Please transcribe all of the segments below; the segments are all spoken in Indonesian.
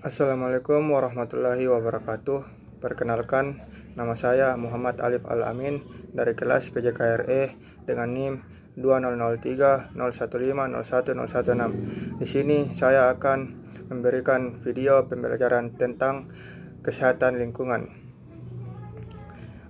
Assalamualaikum warahmatullahi wabarakatuh. Perkenalkan, nama saya Muhammad Alif Al-Amin dari kelas PJKRE dengan NIM 203030150116. Di sini saya akan memberikan video pembelajaran tentang kesehatan lingkungan.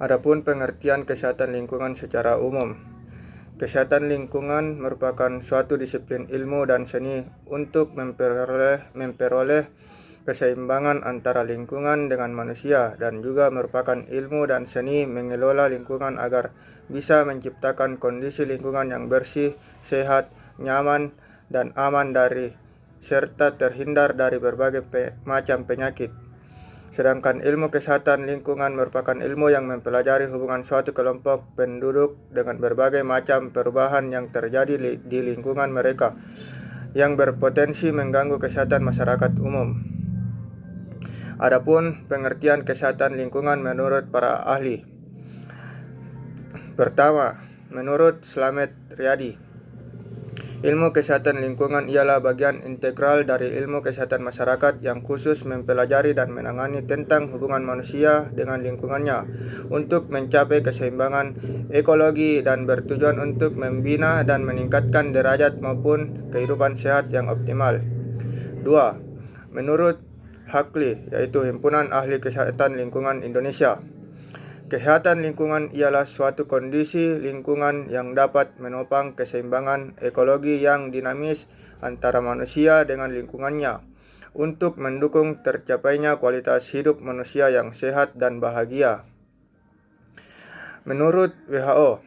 Adapun pengertian kesehatan lingkungan secara umum. Kesehatan lingkungan merupakan suatu disiplin ilmu dan seni untuk memperoleh keseimbangan antara lingkungan dengan manusia, dan juga merupakan ilmu dan seni mengelola lingkungan agar bisa menciptakan kondisi lingkungan yang bersih, sehat, nyaman, dan aman serta terhindar dari berbagai macam penyakit. Sedangkan ilmu kesehatan lingkungan merupakan ilmu yang mempelajari hubungan suatu kelompok penduduk dengan berbagai macam perubahan yang terjadi di lingkungan mereka yang berpotensi mengganggu kesehatan masyarakat umum. Adapun pengertian kesehatan lingkungan menurut para ahli. Pertama, menurut Slamet Riyadi, ilmu kesehatan lingkungan ialah bagian integral dari ilmu kesehatan masyarakat yang khusus mempelajari dan menangani tentang hubungan manusia dengan lingkungannya untuk mencapai keseimbangan ekologi dan bertujuan untuk membina dan meningkatkan derajat maupun kehidupan sehat yang optimal. 2. Menurut HAKLI, yaitu Himpunan Ahli Kesehatan Lingkungan Indonesia, kesehatan lingkungan ialah suatu kondisi lingkungan yang dapat menopang keseimbangan ekologi yang dinamis antara manusia dengan lingkungannya untuk mendukung tercapainya kualitas hidup manusia yang sehat dan bahagia. Menurut WHO,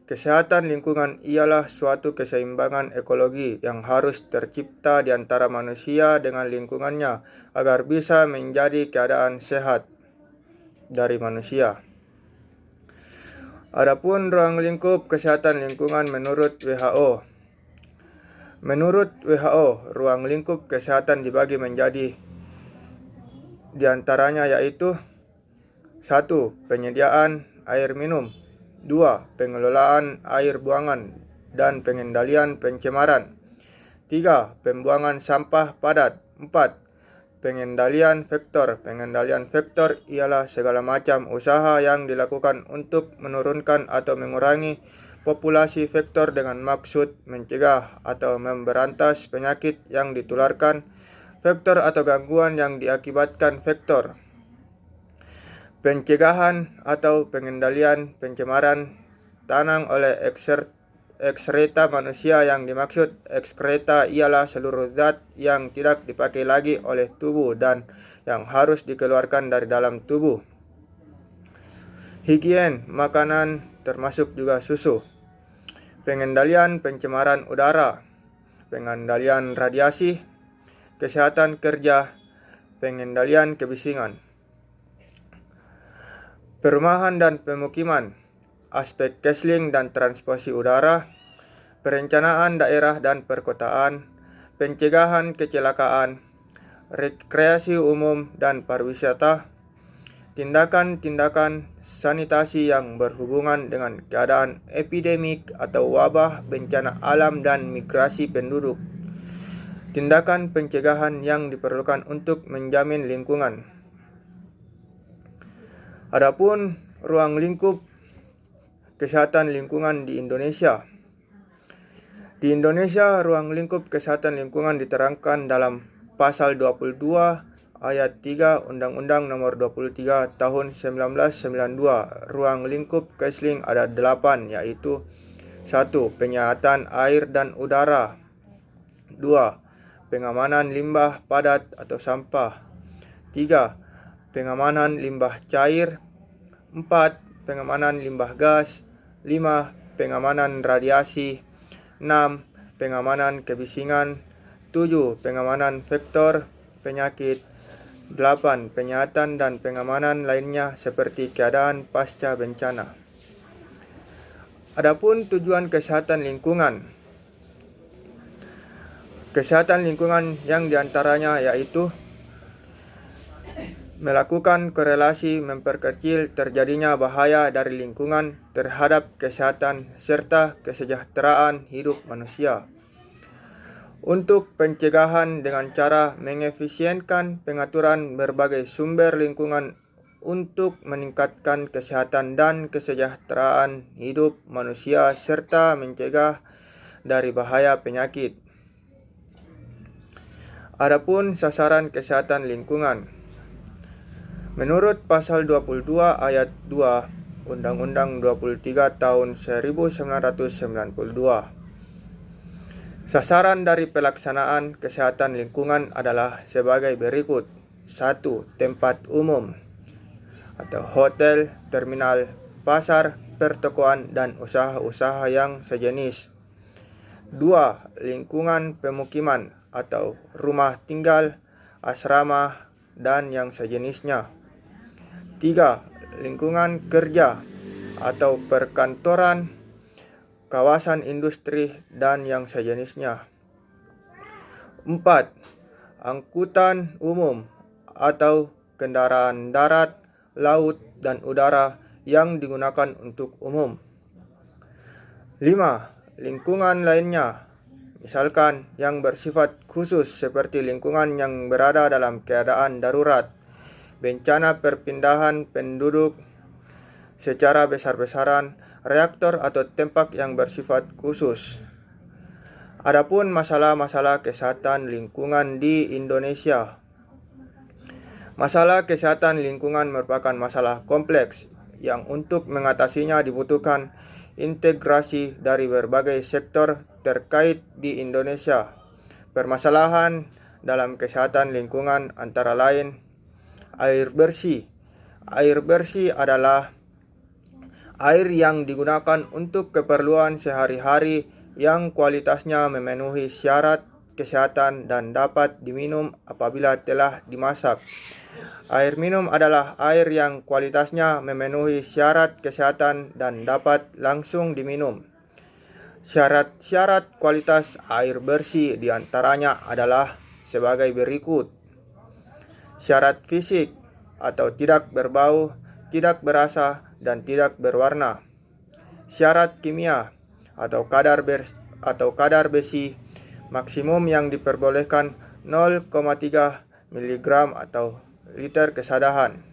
kesehatan lingkungan ialah suatu keseimbangan ekologi yang harus tercipta di antara manusia dengan lingkungannya agar bisa menjadi keadaan sehat dari manusia. Adapun ruang lingkup kesehatan lingkungan menurut WHO. Menurut WHO, ruang lingkup kesehatan dibagi menjadi di antaranya yaitu 1. Penyediaan air minum, 2. Pengelolaan air buangan dan pengendalian pencemaran, 3. Pembuangan sampah padat, 4. Pengendalian vektor. Pengendalian vektor ialah segala macam usaha yang dilakukan untuk menurunkan atau mengurangi populasi vektor dengan maksud mencegah atau memberantas penyakit yang ditularkan vektor atau gangguan yang diakibatkan vektor. Pencegahan atau pengendalian pencemaran tanah oleh ekskreta manusia. Yang dimaksud ekskreta ialah seluruh zat yang tidak dipakai lagi oleh tubuh dan yang harus dikeluarkan dari dalam tubuh. Higien makanan termasuk juga susu. Pengendalian pencemaran udara, pengendalian radiasi, kesehatan kerja, pengendalian kebisingan. Perumahan dan pemukiman, aspek Kesling dan transportasi udara, perencanaan daerah dan perkotaan, pencegahan kecelakaan, rekreasi umum dan pariwisata, tindakan-tindakan sanitasi yang berhubungan dengan keadaan epidemik atau wabah, bencana alam dan migrasi penduduk, tindakan pencegahan yang diperlukan untuk menjamin lingkungan. Adapun ruang lingkup kesehatan lingkungan di Indonesia. Di Indonesia, ruang lingkup kesehatan lingkungan diterangkan dalam Pasal 22 Ayat 3 Undang-Undang Nomor 23 Tahun 1992. Ruang lingkup Kesling ada 8, yaitu 1. Penyehatan air dan udara, 2. Pengamanan limbah padat atau sampah, 3. Pengamanan limbah cair, 4. Pengamanan limbah gas, 5. Pengamanan radiasi, 6. Pengamanan kebisingan, 7. Pengamanan vektor penyakit, 8. Penyehatan dan pengamanan lainnya seperti keadaan pasca bencana. Adapun tujuan kesehatan lingkungan. Kesehatan lingkungan yang diantaranya yaitu melakukan korelasi memperkecil terjadinya bahaya dari lingkungan terhadap kesehatan serta kesejahteraan hidup manusia. untuk pencegahan dengan cara mengefisienkan pengaturan berbagai sumber lingkungan untuk meningkatkan kesehatan dan kesejahteraan hidup manusia serta mencegah dari bahaya penyakit. Adapun sasaran kesehatan lingkungan. Menurut pasal 22 ayat 2 Undang-Undang 23 tahun 1992, sasaran dari pelaksanaan kesehatan lingkungan adalah sebagai berikut. 1. Tempat umum atau hotel, terminal, pasar, pertokoan, dan usaha-usaha yang sejenis. 2. Lingkungan pemukiman atau rumah tinggal, asrama, dan yang sejenisnya. 3. Lingkungan kerja atau perkantoran, kawasan industri, dan yang sejenisnya. 4. Angkutan umum atau kendaraan darat, laut, dan udara yang digunakan untuk umum. 5. Lingkungan lainnya, misalkan yang bersifat khusus seperti lingkungan yang berada dalam keadaan darurat, bencana perpindahan penduduk secara besar-besaran, reaktor atau tempat yang bersifat khusus. Adapun masalah-masalah kesehatan lingkungan di Indonesia. Masalah kesehatan lingkungan merupakan masalah kompleks yang untuk mengatasinya dibutuhkan integrasi dari berbagai sektor terkait di Indonesia. Permasalahan dalam kesehatan lingkungan antara lain air bersih. Air bersih adalah air yang digunakan untuk keperluan sehari-hari yang kualitasnya memenuhi syarat kesehatan dan dapat diminum apabila telah dimasak. Air minum adalah air yang kualitasnya memenuhi syarat kesehatan dan dapat langsung diminum. Syarat-syarat kualitas air bersih diantaranya adalah sebagai berikut. Syarat fisik atau tidak berbau, tidak berasa, dan tidak berwarna. Syarat kimia atau kadar besi maksimum yang diperbolehkan 0,3 mg atau liter kesadahan,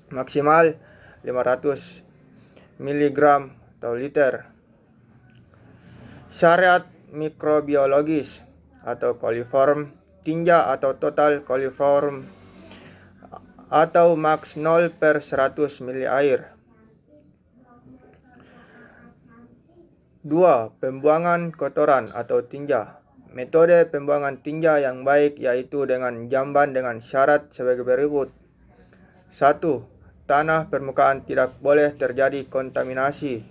maksimal 500 mg atau liter. Syarat mikrobiologis atau coliform tinja atau total coliform atau maks 0/100 ml air. 2. Pembuangan kotoran atau tinja. Metode pembuangan tinja yang baik yaitu dengan jamban dengan syarat sebagai berikut. 1. Tanah permukaan tidak boleh terjadi kontaminasi.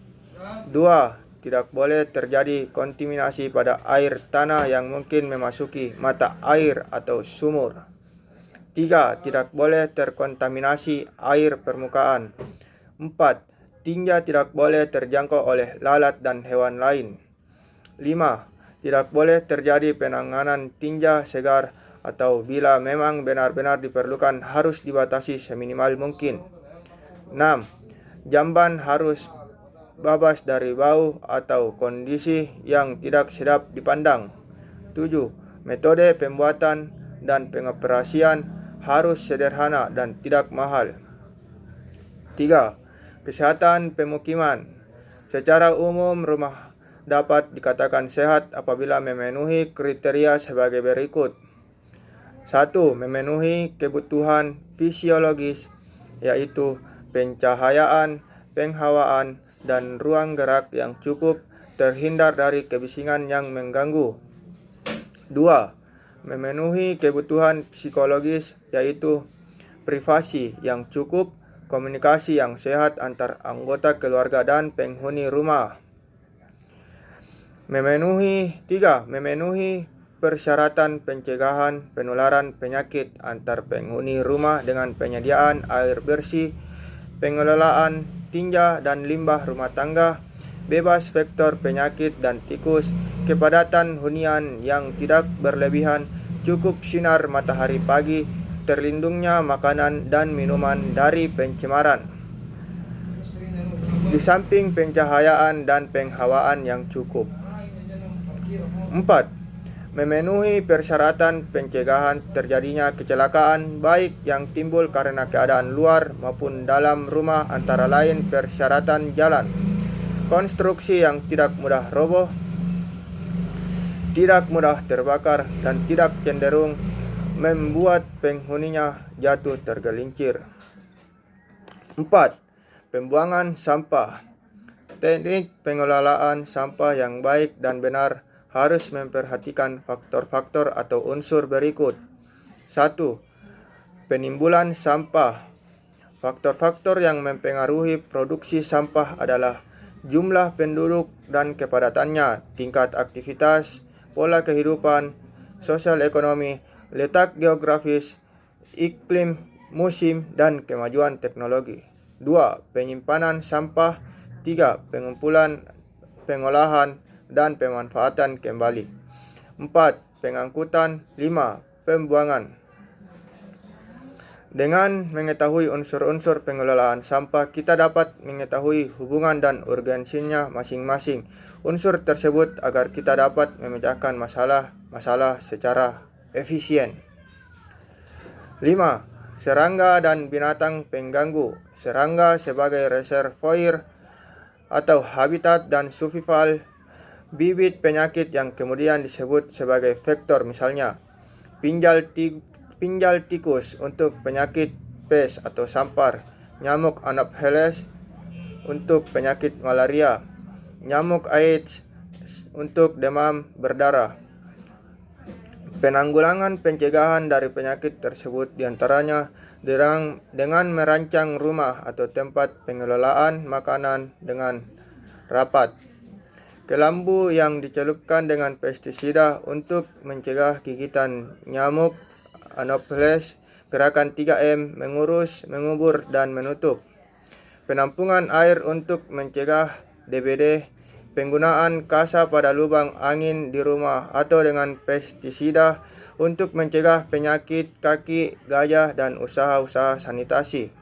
2. Tidak boleh terjadi kontaminasi pada air tanah yang mungkin memasuki mata air atau sumur. 3. Tidak boleh terkontaminasi air permukaan. 4. Tinja tidak boleh terjangkau oleh lalat dan hewan lain. 5. Tidak boleh terjadi penanganan tinja segar atau bila memang benar-benar diperlukan harus dibatasi seminimal mungkin. 6. Jamban harus bebas dari bau atau kondisi yang tidak sedap dipandang. 7. Metode pembuatan dan pengoperasian harus sederhana dan tidak mahal. 3. Kesehatan pemukiman. Secara umum, rumah dapat dikatakan sehat apabila memenuhi kriteria sebagai berikut. 1. Memenuhi kebutuhan fisiologis, yaitu pencahayaan, penghawaan, dan ruang gerak yang cukup, terhindar dari kebisingan yang mengganggu. 2. Memenuhi kebutuhan psikologis, yaitu privasi yang cukup, komunikasi yang sehat antar anggota keluarga dan penghuni rumah. 3. Memenuhi persyaratan pencegahan penularan penyakit antar penghuni rumah dengan penyediaan air bersih, pengelolaan tinja dan limbah rumah tangga, bebas vektor penyakit dan tikus, kepadatan hunian yang tidak berlebihan, cukup sinar matahari pagi, terlindungnya makanan dan minuman dari pencemaran. Di samping pencahayaan dan penghawaan yang cukup. 4. memenuhi persyaratan pencegahan terjadinya kecelakaan baik yang timbul karena keadaan luar maupun dalam rumah, antara lain persyaratan jalan, konstruksi yang tidak mudah roboh, tidak mudah terbakar, dan tidak cenderung membuat penghuninya jatuh tergelincir. 4. Pembuangan sampah. Teknik pengelolaan sampah yang baik dan benar harus memperhatikan faktor-faktor atau unsur berikut. 1. Penimbulan sampah. Faktor-faktor yang mempengaruhi produksi sampah adalah jumlah penduduk dan kepadatannya, tingkat aktivitas, pola kehidupan, sosial ekonomi, letak geografis, iklim, musim, dan kemajuan teknologi. 2. Penyimpanan sampah. 3. Pengumpulan, pengolahan, dan pemanfaatan kembali. 4. Pengangkutan. 5. Pembuangan. Dengan mengetahui unsur-unsur pengelolaan sampah, kita dapat mengetahui hubungan dan urgensinya masing-masing unsur tersebut agar kita dapat memecahkan masalah-masalah secara efisien. 5. Serangga dan binatang pengganggu. Serangga sebagai reservoir atau habitat dan survival bibit penyakit yang kemudian disebut sebagai vektor, misalnya pinjal tikus untuk penyakit pes atau sampar, nyamuk Anopheles untuk penyakit malaria, nyamuk Aedes untuk demam berdarah. Penanggulangan pencegahan dari penyakit tersebut diantaranya dengan merancang rumah atau tempat pengelolaan makanan dengan rapat, kelambu yang dicelupkan dengan pestisida untuk mencegah gigitan nyamuk Anopheles, gerakan 3M, mengurus, mengubur, dan menutup, penampungan air untuk mencegah DBD, penggunaan kasa pada lubang angin di rumah atau dengan pestisida untuk mencegah penyakit kaki gajah, dan usaha-usaha sanitasi.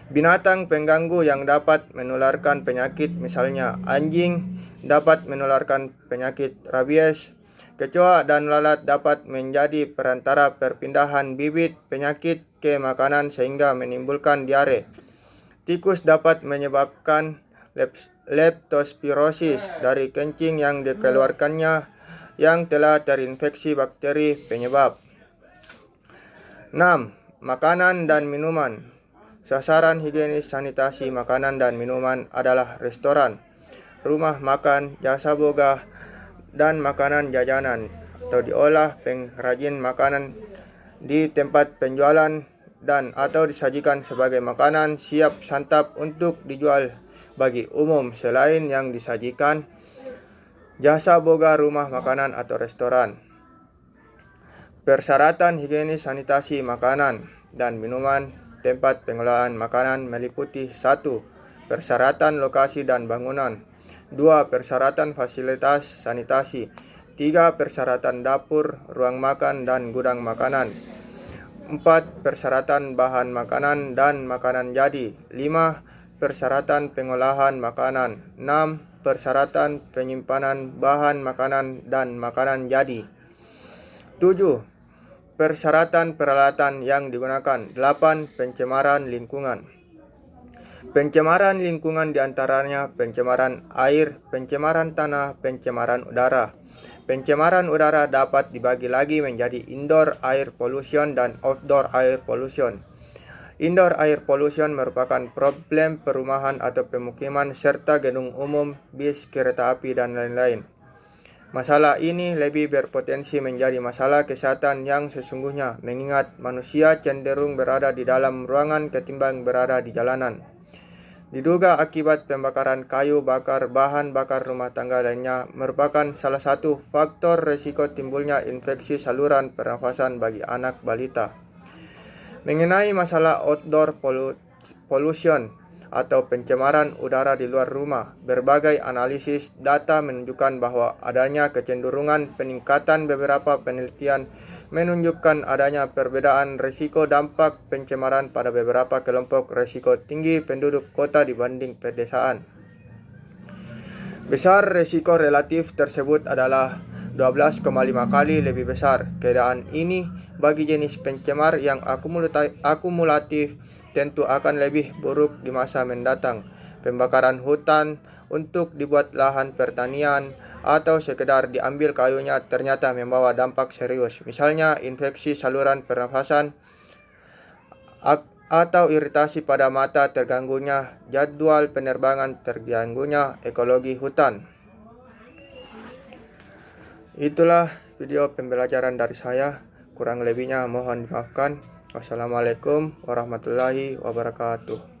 Binatang pengganggu yang dapat menularkan penyakit, misalnya anjing dapat menularkan penyakit rabies, kecoa dan lalat dapat menjadi perantara perpindahan bibit penyakit ke makanan sehingga menimbulkan diare. Tikus dapat menyebabkan leptospirosis dari kencing yang dikeluarkannya yang telah terinfeksi bakteri penyebab. 6. Makanan dan minuman. Sasaran higienis sanitasi makanan dan minuman adalah restoran, rumah makan, jasa boga, dan makanan jajanan atau diolah pengrajin makanan di tempat penjualan dan atau disajikan sebagai makanan siap santap untuk dijual bagi umum selain yang disajikan jasa boga rumah makanan atau restoran. Persyaratan higienis sanitasi makanan dan minuman tempat pengelolaan makanan meliputi 1. Persyaratan lokasi dan bangunan. 2. Persyaratan fasilitas sanitasi. 3. Persyaratan dapur, ruang makan, dan gudang makanan. 4. Persyaratan bahan makanan dan makanan jadi. 5. Persyaratan pengolahan makanan. 6. Persyaratan penyimpanan bahan makanan dan makanan jadi. 7. Persyaratan peralatan yang digunakan. 8. Pencemaran lingkungan. Pencemaran lingkungan diantaranya pencemaran air, pencemaran tanah, pencemaran udara. Pencemaran udara dapat dibagi lagi menjadi indoor air pollution dan outdoor air pollution. Indoor air pollution merupakan problem perumahan atau pemukiman serta gedung umum, bis, kereta api, dan lain-lain. Masalah ini lebih berpotensi menjadi masalah kesehatan yang sesungguhnya, mengingat manusia cenderung berada di dalam ruangan ketimbang berada di jalanan. Diduga akibat pembakaran kayu bakar, bahan bakar rumah tangga lainnya merupakan salah satu faktor risiko timbulnya infeksi saluran pernafasan bagi anak balita. Mengenai masalah outdoor pollution atau pencemaran udara di luar rumah, berbagai analisis data menunjukkan bahwa adanya kecenderungan peningkatan. Beberapa penelitian menunjukkan adanya perbedaan risiko dampak pencemaran pada beberapa kelompok risiko tinggi penduduk kota dibanding pedesaan. Besar risiko relatif tersebut adalah 12,5 kali lebih besar. Keadaan ini bagi jenis pencemar yang akumulatif tentu akan lebih buruk di masa mendatang. Pembakaran hutan untuk dibuat lahan pertanian atau sekedar diambil kayunya ternyata membawa dampak serius, misalnya infeksi saluran pernafasan atau iritasi pada mata, terganggunya jadwal penerbangan, terganggunya ekologi hutan. Itulah video pembelajaran dari saya, kurang lebihnya mohon dimaafkan. Wassalamualaikum warahmatullahi wabarakatuh.